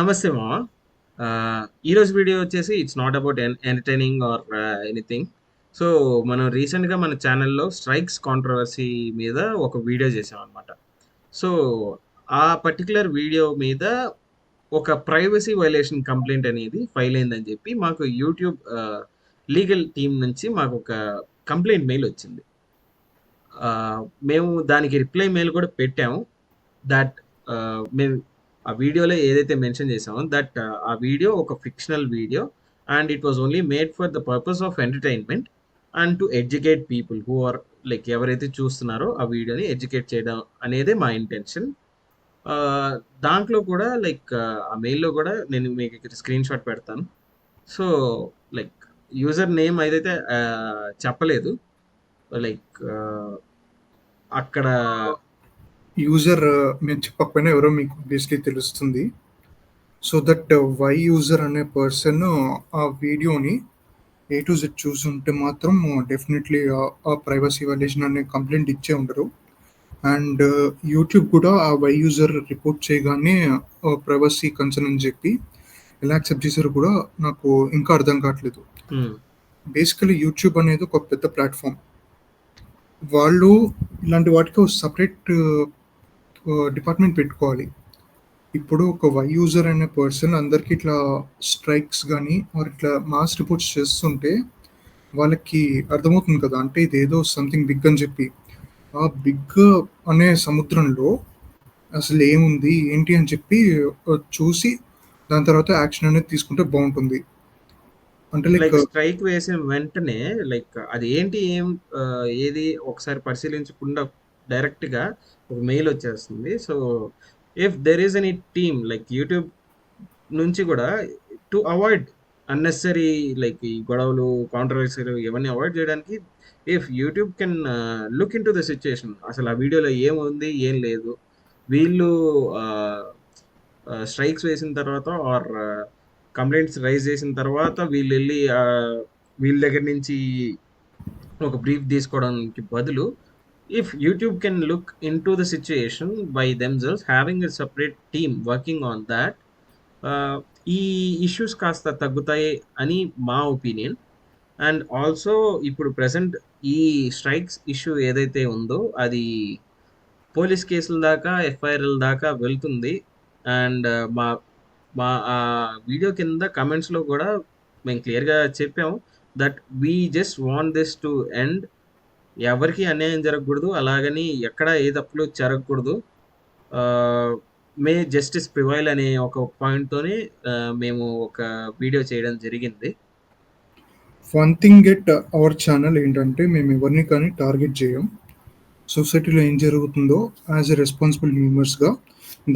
నమస్తే మామ. ఈరోజు వీడియో వచ్చేసి it's not about entertaining or anything. So మనం రీసెంట్గా మన ఛానల్లో స్ట్రైక్స్ కాంట్రవర్సీ మీద ఒక వీడియో చేసాం అనమాట. సో ఆ పర్టికులర్ వీడియో మీద ఒక ప్రైవసీ వైలేషన్ కంప్లైంట్ అనేది ఫైల్ అయిందని చెప్పి మాకు యూట్యూబ్ లీగల్ టీం నుంచి మాకు ఒక కంప్లైంట్ మెయిల్ వచ్చింది. మేము దానికి రిప్లై మెయిల్ కూడా పెట్టాము. దట్ మేము ఆ వీడియోలో ఏదైతే మెన్షన్ చేసామో దట్ ఆ వీడియో ఒక fictional video and it was only made for the purpose of entertainment and to educate people who are like ఎవరైతే చూస్తున్నారో ఆ వీడియోని ఎడ్యుకేట్ చేయడం అనేది మా ఇంటెన్షన్. దాంట్లో కూడా లైక్ ఆ మెయిల్లో కూడా నేను మీకు స్క్రీన్ షాట్ పెడతాను. సో లైక్ యూజర్ నేమ్ ఏదైతే చెప్పలేదు, లైక్ అక్కడ యూజర్ మేము చెప్పకపోయినా ఎవరో మీకు బేసిక్లీ తెలుస్తుంది. సో దట్ వై యూజర్ అనే పర్సన్ ఆ వీడియోని ఏ టు జెడ్ చూసుంటే మాత్రం డెఫినెట్లీ ఆ ప్రైవసీ వైలేషన్ అనే కంప్లైంట్ ఇచ్చే ఉండరు. అండ్ యూట్యూబ్ కూడా ఆ వై యూజర్ రిపోర్ట్ చేయగానే ప్రైవసీ కన్సర్న్ అని చెప్పి ఎలా యాక్సెప్ట్ చేశారో కూడా నాకు ఇంకా అర్థం కావట్లేదు. బేసికలీ యూట్యూబ్ అనేది ఒక పెద్ద ప్లాట్ఫామ్. వాళ్ళు ఇలాంటి వాటికి సపరేట్ డిపార్ట్మెంట్ పెట్టుకోవాలి. ఇప్పుడు ఒక వై యూజర్ అనే పర్సన్ అందరికి ఇట్లా స్ట్రైక్స్ కానీ ఆర్ ఇట్లా మాస్ రిపోర్ట్స్ చేస్తుంటే వాళ్ళకి అర్థమవుతుంది కదా, అంటే ఇదేదో సంథింగ్ బిగ్ అని చెప్పి. ఆ బిగ్ అనే సముద్రంలో అసలు ఏముంది ఏంటి అని చెప్పి చూసి దాని తర్వాత యాక్షన్ అనేది తీసుకుంటే బాగుంటుంది. అంటే లైక్ స్ట్రైక్ వేసిన వెంటనే లైక్ అది ఏంటి ఏది ఒకసారి పరిశీలించకుండా డైరెక్ట్ గా ఒక మెయిల్ వచ్చేస్తుంది. So if there is any team like YouTube నుంచి కూడా టు అవాయిడ్ అన్నెసరీ లైక్ ఈ గొడవలు కాంట్రవర్సీలు ఇవన్నీ అవాయిడ్ చేయడానికి if YouTube can look in to the situation, అసలు ఆ వీడియోలో ఏముంది ఏం లేదు, వీళ్ళు స్ట్రైక్స్ వేసిన తర్వాత ఆర్ కంప్లైంట్స్ రైజ్ చేసిన తర్వాత వీళ్ళు వెళ్ళి వీళ్ళ దగ్గర నుంచి ఒక బ్రీఫ్ తీసుకోవడానికి బదులు if YouTube can look in to the situation by themselves having a separate team working on that, ఈ ఇష్యూస్ కాస్త తగ్గుతాయి అని మా ఒపీనియన్. అండ్ ఆల్సో ఇప్పుడు ప్రెసెంట్ ఈ స్ట్రైక్స్ ఇష్యూ ఏదైతే ఉందో అది పోలీస్ కేసుల దాకా ఎఫ్ఐఆర్ల దాకా వెళ్తుంది. అండ్ మా మా ఆ వీడియో కింద కమెంట్స్లో కూడా మేము క్లియర్గా చెప్పాము that we just want this to end. ఎవరికి అన్యాయం జరగకూడదు, అలాగని ఎక్కడ ఏ తప్పులు జరగకూడదు, మే జస్టిస్ ప్రివైల్ అనే ఒక పాయింట్తోనే మేము ఒక వీడియో చేయడం జరిగింది. One thing at our channel ఏంటంటే మేము ఎవరిని కానీ టార్గెట్ చేయం. సొసైటీలో ఏం జరుగుతుందో యాజ్ ఎ రెస్పాన్సిబుల్ మెంబర్స్గా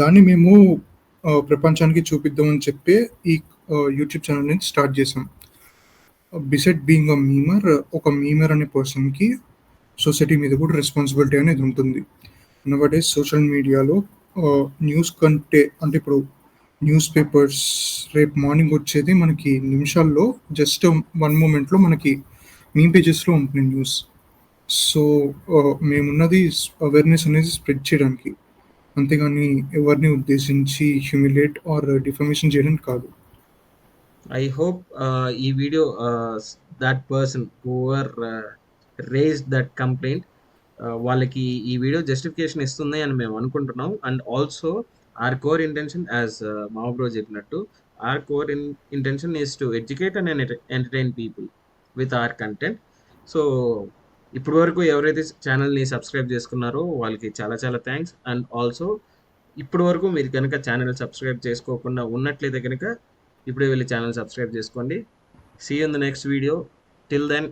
దాన్ని మేము ప్రపంచానికి చూపిద్దామని చెప్పే ఈ యూట్యూబ్ ఛానల్ నుంచి స్టార్ట్ చేసాం. బిసైడ్ బీయింగ్ అ మీమర్, ఒక మీమర్ అనే పర్సన్కి సొసైటీ మీద కూడా రెస్పాన్సిబిలిటీ అనేది ఉంటుంది. నవడేస్ సోషల్ మీడియాలో న్యూస్ కంటే, అంటే ఇప్పుడు న్యూస్ పేపర్స్ రేపు మార్నింగ్ వచ్చేది మనకి నిమిషాల్లో జస్ట్ 1 మూమెంట్లో మనకి మీమ్ పేజెస్లో ఉంటుంది న్యూస్. సో మేమున్నది అవేర్నెస్ అనేది స్ప్రెడ్ చేయడానికి, అంతేగాని ఎవరిని ఉద్దేశించి హ్యూమిలేట్ ఆర్ డిఫమేషన్ చేయడానికి కాదు. ఐ హోప్ ఈ video that person who are raised that complaint వాళ్ళకి ఈ వీడియో జస్టిఫికేషన్ ఇస్తుంది అని మేము అనుకుంటున్నాం. And also our core intention as మాబ్రో చెప్పినట్టు, our core intention is to educate and entertain people with our content. So ఇప్పటి వరకు ఎవరైతే ఛానల్ని సబ్స్క్రైబ్ చేసుకున్నారో వాళ్ళకి చాలా చాలా థ్యాంక్స్. అండ్ ఆల్సో ఇప్పటి వరకు మీరు కనుక ఛానల్ సబ్స్క్రైబ్ చేసుకోకుండా ఉన్నట్లయితే కనుక ఇప్పుడే వెళ్ళి ఛానల్ సబ్స్క్రైబ్ చేసుకోండి. See you in the next video. Till then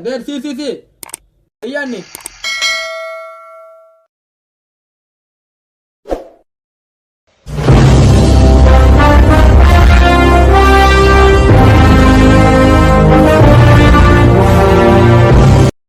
there సి అయ్యాన్ని